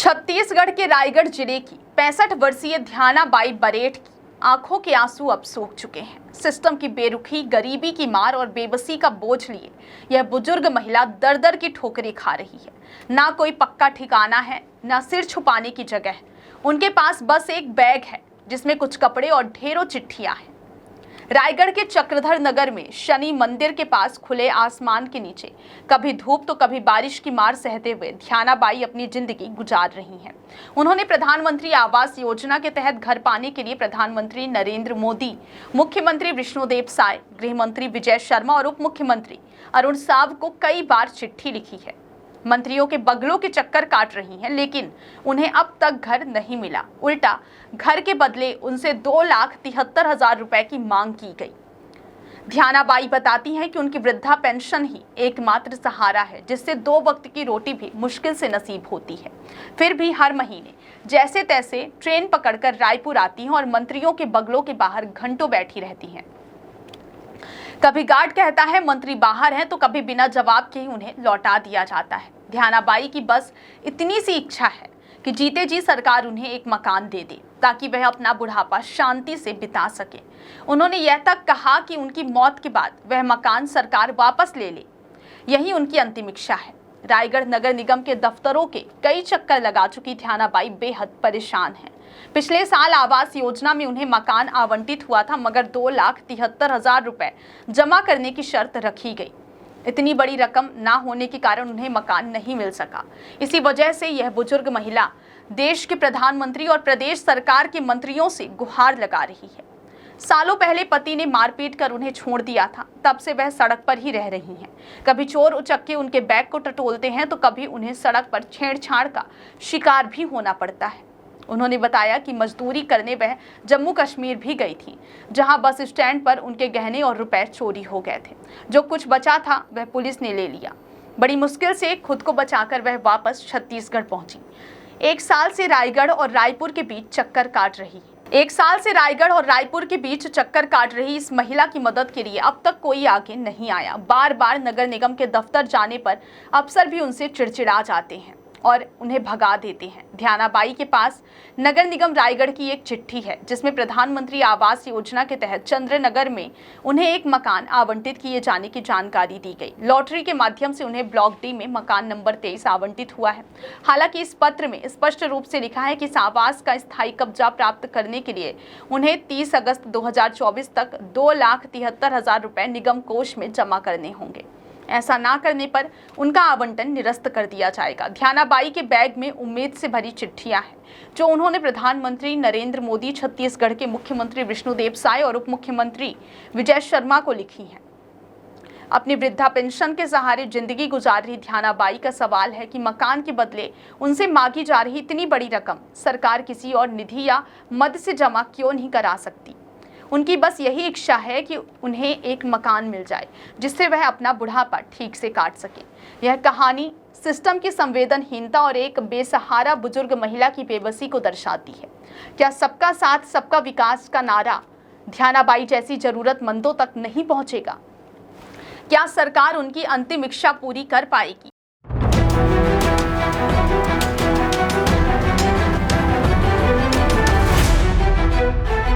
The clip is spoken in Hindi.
छत्तीसगढ़ के रायगढ़ जिले की 65 वर्षीय ध्यानाबाई बरेठ की आंखों के आंसू अब सूख चुके हैं। सिस्टम की बेरुखी, गरीबी की मार और बेबसी का बोझ लिए यह बुजुर्ग महिला दर दर की ठोकरें खा रही है। ना कोई पक्का ठिकाना है, ना सिर छुपाने की जगह। उनके पास बस एक बैग है जिसमें कुछ कपड़े और ढेरों चिट्ठियां हैं। रायगढ़ के चक्रधर नगर में शनि मंदिर के पास खुले आसमान के नीचे कभी धूप तो कभी बारिश की मार सहते हुए ध्यानाबाई अपनी जिंदगी गुजार रही हैं। उन्होंने प्रधानमंत्री आवास योजना के तहत घर पाने के लिए प्रधानमंत्री नरेंद्र मोदी, मुख्यमंत्री विष्णुदेव साय, गृह मंत्री विजय शर्मा और उप मुख्यमंत्री अरुण साव को कई बार चिट्ठी लिखी है। मंत्रियों के बगलों के चक्कर काट रही हैं, लेकिन उन्हें अब तक घर नहीं मिला। उल्टा घर के बदले उनसे 2,73,000 रुपए की मांग की गई। ध्यानाबाई बताती हैं कि उनकी वृद्धा पेंशन ही एकमात्र सहारा है, जिससे 2 वक्त की रोटी भी मुश्किल से नसीब होती है। फिर भी हर महीने जैसे तैसे ट्रेन पकड़कर रायपुर आती हैं और मंत्रियों के बगलों के बाहर घंटों बैठी रहती हैं। कभी गार्ड कहता है मंत्री बाहर हैं, तो कभी बिना जवाब के ही उन्हें लौटा दिया जाता है। ध्यानाबाई की बस इतनी सी इच्छा है कि जीते जी सरकार उन्हें एक मकान दे दे ताकि वह अपना बुढ़ापा शांति से बिता सके। उन्होंने यह तक कहा कि उनकी मौत के बाद वह मकान सरकार वापस ले ले। यही उनकी अंतिम इच्छा है। रायगढ़ नगर निगम के दफ्तरों के कई चक्कर लगा चुकी ध्यानाबाई बेहद परेशान हैं। पिछले साल आवास योजना में उन्हें मकान आवंटित हुआ था, मगर 2,73,000 रुपए जमा करने की शर्त रखी गई। इतनी बड़ी रकम ना होने के कारण उन्हें मकान नहीं मिल सका। इसी वजह से यह बुजुर्ग महिला देश के प्रधानमंत्री और प्रदेश सरकार के मंत्रियों से गुहार लगा रही है। सालों पहले पति ने मारपीट कर उन्हें छोड़ दिया था, तब से वह सड़क पर ही रह रही हैं। कभी चोर उचक्के उनके बैग को टटोलते हैं, तो कभी उन्हें सड़क पर छेड़छाड़ का शिकार भी होना पड़ता है। उन्होंने बताया कि मजदूरी करने वह जम्मू कश्मीर भी गई थी, जहां बस स्टैंड पर उनके गहने और रुपए चोरी हो गए थे। जो कुछ बचा था वह पुलिस ने ले लिया। बड़ी मुश्किल से खुद को बचाकर वह वापस छत्तीसगढ़ पहुंची। 1 साल से रायगढ़ और रायपुर के बीच चक्कर काट रही इस महिला की मदद के लिए अब तक कोई आगे नहीं आया। बार बार नगर निगम के दफ्तर जाने पर अफसर भी उनसे चिड़चिड़ा जाते हैं और उन्हें भगा देते हैं। ध्यानाबाई के पास नगर निगम रायगढ़ की एक चिट्ठी है, जिसमें प्रधानमंत्री आवास योजना के तहत चंद्रनगर में उन्हें एक मकान आवंटित किए जाने की जानकारी दी गई। लॉटरी के माध्यम से उन्हें ब्लॉक डी में मकान नंबर 23 आवंटित हुआ है। हालांकि इस पत्र में स्पष्ट रूप से लिखा है कि इस आवास का स्थायी कब्जा प्राप्त करने के लिए उन्हें 30 अगस्त 2024 तक 2,73,000 रुपए निगम कोष में जमा करने होंगे। ऐसा ना करने पर उनका आवंटन निरस्त कर दिया जाएगा। ध्यानाबाई के बैग में उम्मीद से भरी चिट्ठियां हैं, जो उन्होंने प्रधानमंत्री नरेंद्र मोदी, छत्तीसगढ़ के मुख्यमंत्री विष्णुदेव साय और उप मुख्यमंत्री विजय शर्मा को लिखी हैं। अपनी वृद्धा पेंशन के सहारे जिंदगी गुजार रही ध्यानाबाई का सवाल है कि मकान के बदले उनसे मांगी जा रही इतनी बड़ी रकम सरकार किसी और निधि या मद से जमा क्यों नहीं करा सकती। उनकी बस यही इच्छा है कि उन्हें एक मकान मिल जाए, जिससे वह अपना बुढ़ापा ठीक से काट सके। यह कहानी सिस्टम की संवेदनहीनता और एक बेसहारा बुजुर्ग महिला की बेबसी को दर्शाती है। क्या सबका साथ सबका विकास का नारा ध्यानाबाई जैसी जरूरतमंदों तक नहीं पहुंचेगा? क्या सरकार उनकी अंतिम इच्छा पूरी कर पाएगी?